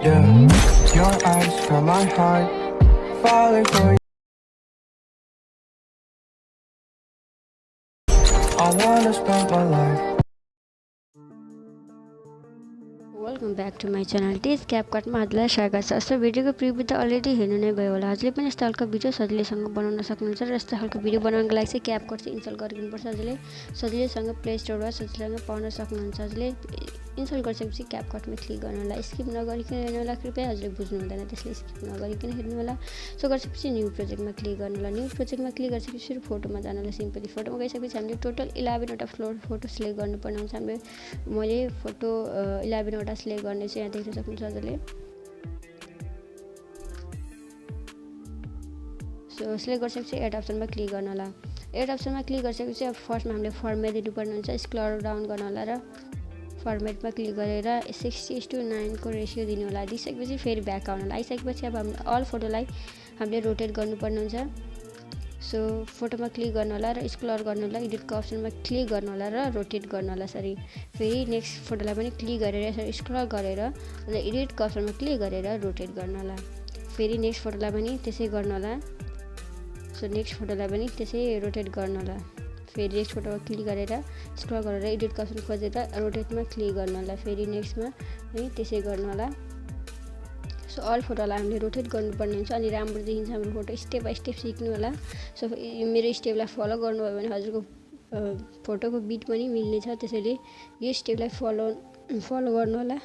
Yeah, your eyes got my heart falling for you. I wanna spend my life. Welcome back to my channel टेज क्यापकटमा हजुरलाई स्वागत छ। यस्तो भिडियोको preview त अलरेडी हेर्नु नै भयो होला। हजुरले पनि यस्तो खालको भिडियो सजिलैसँग बनाउन सक्नुहुन्छ र यस्तो खालको भिडियो बनाउनको लागि चाहिँ क्यापकट चाहिँ इन्स्टल गरिदिनुपर्छ। हजुरले सजिलैसँग प्ले स्टोरबाट सजिलैसँग पाउन सक्नुहुन्छ। हजुरले इन्स्टल गरिसकेपछि क्यापकटमा क्लिक गर्नु होला। स्किप नगरिकन हेर्नु होला, कृपया हजुरले बुझ्नु हुँदैन, त्यसले स्किप नगरिकन हेर्नु होला। सो गरिसकेपछि न्यू प्रोजेक्टमा क्लिक गर्नु होला। न्यू प्रोजेक्टमा क्लिक गरिसकेपछि फेरि फोटोमा जानु होला। सिम्पली फोटोमा गइसकेपछि हामीले टोटल 11वटा फोटो सिलेक्ट गर्नुपर्ने हुन्छ। हामीले मैले फोटो 11वटा सिलेक्ट गर्ने चाहिँ यहाँ देख्न सक्नुहुन्छ हजुरले। सो सिलेक्ट गरिसकेपछि एड अप्सनमा क्लिक गर्नु होला। एड अप्सनमा क्लिक गरिसकेपछि अब फर्स्टमा हामीले फर्मेट दिनुपर्ने हुन्छ। स्क्रल डाउन गर्नु होला र फर्मेटमा क्लिक गरेर 60:9 को रेसियो दिनु होला। दिइसकेपछि फेरि ब्याक आउनु होला। आइसकेपछि अब हामीले अल फोटोलाई हामीले रोटेट गर्नुपर्ने हुन्छ। सो फोटोमा क्लिक गर्नु होला र स्क्रल गर्नु होला, एडिटको अप्सनमा क्लिक गर्नु होला र रोटेट गर्नु होला। फेरि नेक्स्ट फोटोलाई पनि क्लिक गरेर यसरी स्क्रल गरेर र एडिटको अप्सनमा क्लिक गरेर रोटेट गर्नु होला। फेरि नेक्स्ट फोटोलाई पनि त्यसै गर्नु होला। सो नेक्स्ट फोटोलाई पनि त्यसै रोटेट गर्नु होला। फेरि नेक्स्ट फोटोमा क्लिक गरेर स्क्रल गरेर एडिटको अप्सन खोजेर रोटेटमा क्लिक गर्नु होला। फेरि नेक्स्टमा पनि त्यसै गर्नु होला। सो अल फोटोलाई हामीले रोटेट गर्नुपर्ने हुन्छ अनि राम्रो देखिन्छ हाम्रो फोटो। स्टेप बाई स्टेप सिक्नु होला। सो मेरो स्टेपलाई फलो गर्नुभयो भने हजुरको फोटोको बिट पनि मिल्नेछ, त्यसैले यो स्टेपलाई फलो गर्नु होला।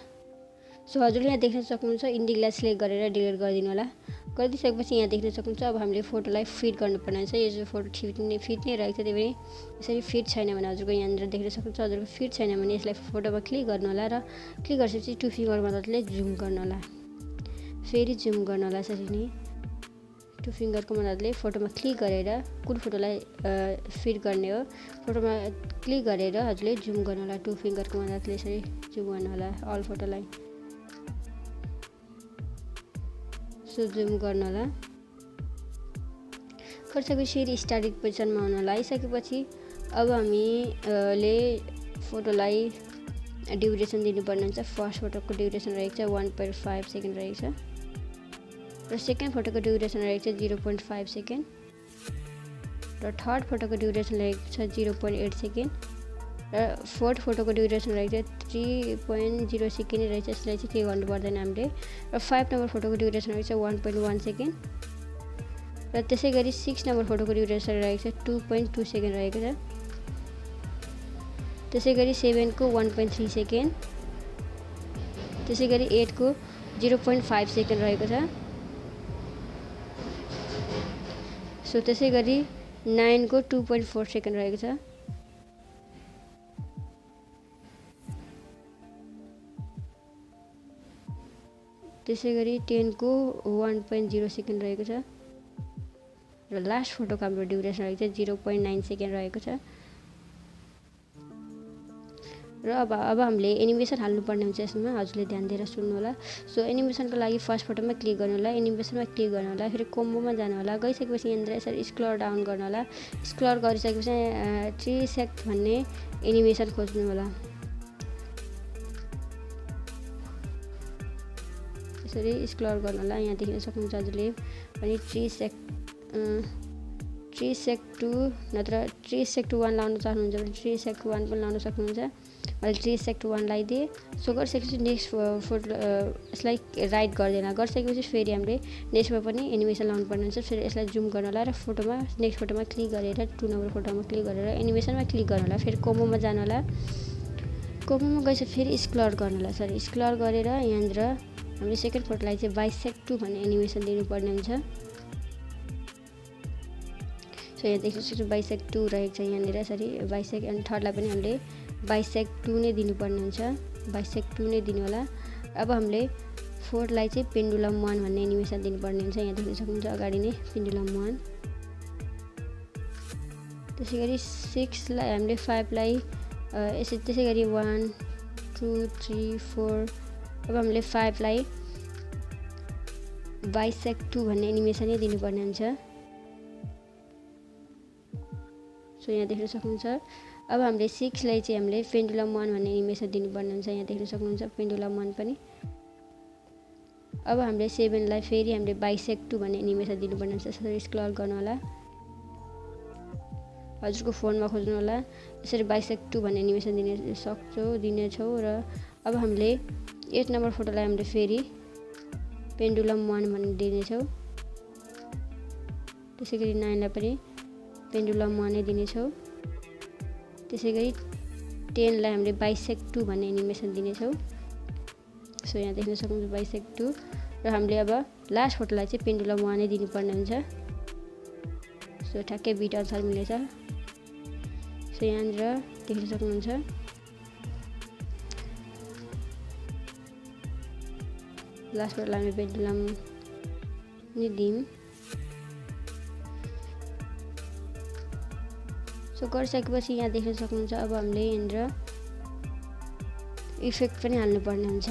सो हजुरले यहाँ देख्न सक्नुहुन्छ इन्डिकलाई सिलेक्ट गरेर डिलिट गरिदिनु होला। गरिदिइसकेपछि यहाँ देख्न सक्नुहुन्छ अब हामीले फोटोलाई फिट गर्नुपर्ने हुन्छ। यो जो फोटो फिट नै रहेको छ, त्यही पनि यसरी फिट छैन भने हजुरको यहाँनिर देख्न सक्नुहुन्छ हजुरको फिट छैन भने यसलाई फोटोमा क्लिक गर्नु होला र क्लिक गरिसकेपछि 2 फिङ्गर मद्दतले जुम गर्नु होला। फेरि जुम गर्नु होला। यसरी नै 2 फिङ्गरको मद्दतले फोटोमा क्लिक गरेर कुन फोटोलाई फिट गर्ने हो फोटोमा क्लिक गरेर हजुरले जुम गर्नु होला। 2 फिङ्गरको मद्दतले यसरी जुम गर्नु होला अल फोटोलाई। सो जुम गर्नु होला। गरिसकेपछि फेरि स्टार्टिङ पोजिसनमा आउनु होला। आइसकेपछि अब हामीले फोटोलाई ड्युरेसन दिनुपर्ने हुन्छ। फर्स्ट फोटोको ड्युरेसन रहेको छ 1.5 सेकेन्ड रहेको छ र सेकेन्ड फोटोको ड्युरेसन रहेको छ 0.5 सेकेन्ड र थर्ड फोटोको ड्युरेसन रहेको छ 0.8 सेकेन्ड र फोर्थ फोटोको ड्युरेसन रहेको छ 3.0 सेकेन्ड रहेछ। यसलाई चाहिँ के गर्नु पर्दैन हामीले। र 5 नम्बर फोटोको ड्युरेसन रहेको छ 1.1 सेकेन्ड र त्यसै गरी 6 नम्बर फोटोको ड्युरेसन रहेको छ 2.2 सेकेन्ड रहेको छ। त्यसै गरी 7 को 1.3 सेकेन्ड, त्यसै गरी 8 को 0.5 सेकेन्ड रहेको छ। सो त्यसै गरी 9 को 2.4 सेकेन्ड रहेको छ। त्यसै गरी 10 को 1.0 सेकेन्ड रहेको छ र लास्ट फोटोको हाम्रो ड्युरेसन रहेको छ 0.9 सेकेन्ड रहेको छ। र अब हामीले एनिमेसन हाल्नुपर्ने हुन्छ यसमा। हजुरले ध्यान दिएर सुन्नु होला। सो एनिमेसनको लागि फर्स्ट फोटोमा क्लिक गर्नु होला, एनिमेसनमा क्लिक गर्नु होला, फेरि कोम्बोमा जानु होला। गइसकेपछि यहाँनिर यसरी स्क्रल डाउन गर्नु होला। स्क्रल गरिसकेपछि 3 सेक भन्ने एनिमेसन खोज्नु होला। यसरी स्क्रल गर्नु होला। यहाँ देख्न सक्नुहुन्छ हजुरले पनि 3 सेक 2 नत्र 3 सेक 1 लाउन चाहनुहुन्छ भने 3 सेक 1 पनि लाउन सक्नुहुन्छ। मैले 3 सेक 1 लगाइदिएँ। सो गरिसकेपछि नेक्स्ट फोटो यसलाई राइट गर्दैन। गरिसकेपछि फेरि हामीले नेक्स्टमा पनि एनिमेसन लाउनुपर्ने हुन्छ। फेरि यसलाई जुम गर्नु होला र फोटोमा नेक्स्ट फोटोमा क्लिक गरेर 2 नम्बर फोटोमा क्लिक गरेर एनिमेसनमा क्लिक गर्नु होला। फेरि कोम्बोमा जानु होला। कोम्बोमा गइसकेपछि फेरि स्क्रल गर्नु होला। सरी स्क्रल गरेर यहाँनिर हामीले सेकेन्ड फोटोलाई चाहिँ 22:2 भन्ने एनिमेसन दिनुपर्ने हुन्छ। सो यहाँ देख्न सक्नुहुन्छ 22:2 रहेको छ यहाँनिर। यसरी 22 अनि थर्डलाई पनि हामीले 22:2 नै दिनुपर्ने हुन्छ। 22:2 नै दिनु होला। अब हामीले फोर्थलाई चाहिँ पेन्डुलम 1 भन्ने एनिमेसन दिनुपर्ने हुन्छ। यहाँ देख्न सक्नुहुन्छ अगाडि नै पेन्डुलम 1। त्यसै गरी 6लाई हामीले 5लाई त्यसै गरी 1 2 3 4 अब हामीले 5लाई 22:2 भन्ने एनिमेसनै दिनुपर्ने हुन्छ। सो यहाँ देख्न सक्नुहुन्छ। अब हामीले 6लाई चाहिँ हामीले पेन्डुलम 1 भन्ने एनिमेसन दिनुपर्ने हुन्छ। यहाँ देख्न सक्नुहुन्छ पेन्डुलम 1 पनि। अब हामीले 7 लाई फेरि हामीले बाइसेक्ट टु भन्ने एनिमेसन दिनुपर्ने हुन्छ यसरी स्क्रल गर्नु होला हजुरको फोनमा खोज्नु होला यसरी बाइसेक्ट टु भन्ने एनिमेसन दिनेछौँ र अब हामीले 8 नम्बर फोटोलाई हामीले फेरि पेन्डुलम 1 भनेर दिनेछौँ त्यसैगरी 9 लाई पनि पेन्डुलम 1 नै दिनेछौँ त्यसैगरी 10 लाई हामीले बाइसेक्ट टु भन्ने एनिमेसन दिनेछौँ सो यहाँ देख्न सक्नुहुन्छ बाइसेक्ट टु र हामीले अब लास्ट फोटोलाई चाहिँ पेन्डुलम 1 नै दिनुपर्ने हुन्छ सो ठ्याक्कै बिट अनुसार मिलेछ सो यहाँनिर देख्न सक्नुहुन्छ लास्ट फोटोलाई हामी पेन्डुलम नै दियौँ सो गरिसकेपछि यहाँ देख्न सक्नुहुन्छ अब हामीले यहाँनिर इफेक्ट पनि हाल्नुपर्ने हुन्छ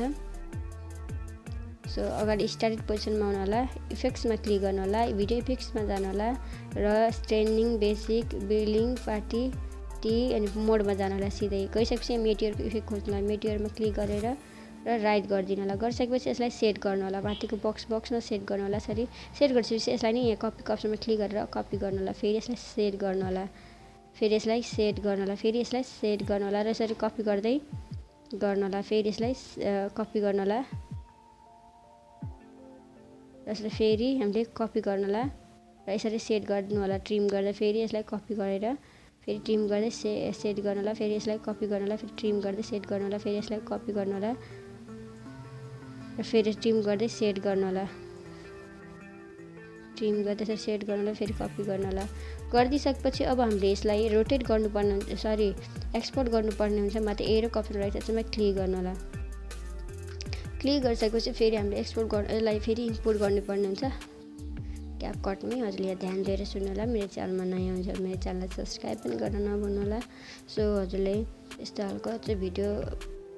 सो अगाडि स्टार्टेड पोजिसनमा आउनु होला इफेक्ट्समा क्लिक गर्नु होला भिडियो इफेक्ट्समा जानु होला र स्ट्रेन्डिङ बेसिक बिल्डिङ पार्टी टी अनि मोडमा जानु होला सिधै गइसकेपछि मेटियरको इफेक्ट खोज्नु होला मेटियरमा क्लिक गरेर र राइट गरिदिनु होला गरिसकेपछि यसलाई सेट गर्नु होला माथिको बक्समा सेट गर्नु होला यसरी सेट गरिसकेपछि यसलाई नि यहाँ कपी अप्सनमा क्लिक गरेर कपी गर्नु होला फेरि यसलाई सेट गर्नु होला फेरि यसलाई सेट गर्नु होला फेरि यसलाई सेट गर्नु होला र यसरी कपी गर्दै गर्नु होला फेरि यसलाई कपी गर्नु होला र यसलाई फेरि हामीले कपी गर्नु होला र यसरी सेट गर्नु होला ट्रिम गर्दा फेरि यसलाई कपी गरेर फेरि ट्रिम गर्दै सेट गर्नु होला फेरि यसलाई कपी गर्नु होला फेरि ट्रिम गर्दै सेट गर्नु होला फेरि यसलाई कपी गर्नु होला र फेरि ट्रिम गर्दै सेट गर्नु होला ट्रिम गर्दै सेट गर्नु होला फेरि कपी गर्नु होला गरिदिसकेपछि अब हामीले यसलाई रोटेट गर्नुपर्ने एक्सपोर्ट गर्नुपर्ने हुन्छ माथि एरो अप्सन रहेछ त्यसमा क्लिक गर्नु होला क्लिक गरिसकेपछि फेरि हामीले एक्सपोर्ट गर्नु यसलाई फेरि इम्पोर्ट गर्नुपर्ने हुन्छ क्यापकटमै हजुरले यहाँ ध्यान दिएर सुन्नु होला मेरो च्यानलमा नयाँ हुन्छ मेरो च्यानललाई सब्सक्राइब पनि गर्न नभुल्नु होला सो हजुरले यस्तो खालको चाहिँ भिडियो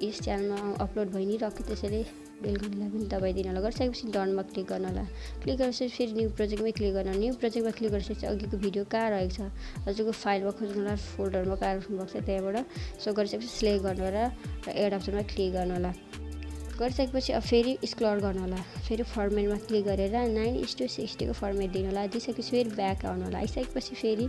यस च्यानलमा अपलोड भइ नै रह्यो त्यसैले बेल घन्टीलाई पनि दबाइदिनु होला गरिसकेपछि डनमा क्लिक गर्नु होला क्लिक गरेपछि फेरि न्यू प्रोजेक्टमै क्लिक गर्नु न्यू प्रोजेक्टमा क्लिक गरेपछि अघिको भिडियो कहाँ रहेको छ हजुरको फाइलमा खोज्नु होला फोल्डरमा कहाँ राख्नुभएको छ त्यहाँबाट सो गरिसकेपछि सिलेक्ट गर्नु होला र एड अप्सनमा क्लिक गर्नु होला गरिसकेपछि अब फेरि स्क्रल गर्नु होला फेरि फर्मेटमा क्लिक गरेर 9:60 को फर्मेट दिनु होला दिइसकेपछि फेरि ब्याक आउनु होला आइसकेपछि फेरि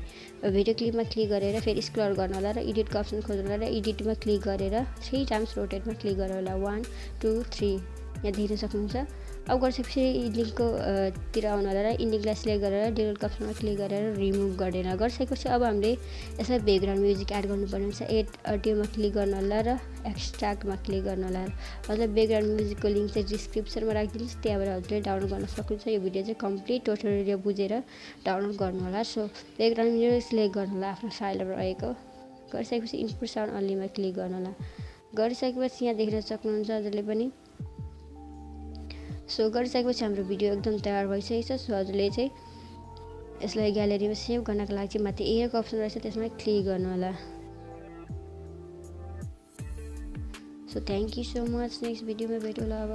भिडियो क्लिपमा क्लिक गरेर फेरि स्क्रल गर्नु होला र एडिटको अप्सन खोज्नु होला र एडिटमा क्लिक गरेर 3 टाइम्स रोटेटमा क्लिक गर्नु होला 1 2 3 यहाँ देख्न सक्नुहुन्छ अब गरिसकेपछि इन्डिङको तिर आउनु होला र इन्डिङलाई सिलेक्ट गरेर डिलिटको अप्सनमा क्लिक गरेर रिमुभ गरिदिनु होला गरिसकेपछि अब हामीले यसलाई ब्याकग्राउन्ड म्युजिक एड गर्नुपर्ने हुन्छ एड अडियोमा क्लिक गर्नु होला र एक्सट्र्याक्टमा क्लिक गर्नु होला हजुरले ब्याकग्राउन्ड म्युजिकको लिङ्क चाहिँ डिस्क्रिप्सनमा राखिदिनुहोस् त्यहाँबाट हजुरले डाउनलोड गर्न सक्नुहुन्छ यो भिडियो चाहिँ कम्प्लिट ट्युटोरियल बुझेर डाउनलोड गर्नु होला सो ब्याकग्राउन्ड म्युजिक सिलेक्ट गर्नु होला आफ्नो फाइलमा रहेको गरिसकेपछि इनपुट साउन्ड अन्लीमा क्लिक गर्नु होला गरिसकेपछि यहाँ देख्न सक्नुहुन्छ हजुरले पनि सो गरिसकेपछि हाम्रो भिडियो एकदम तयार भइसकेको छ सो हजुरले चाहिँ यसलाई ग्यालेरीमा सेभ गर्नको लागि चाहिँ माथि एरोको अप्सन रहेछ त्यसमा क्लिक गर्नु होला so thank you so much next भिडियोमा भेटौँला अब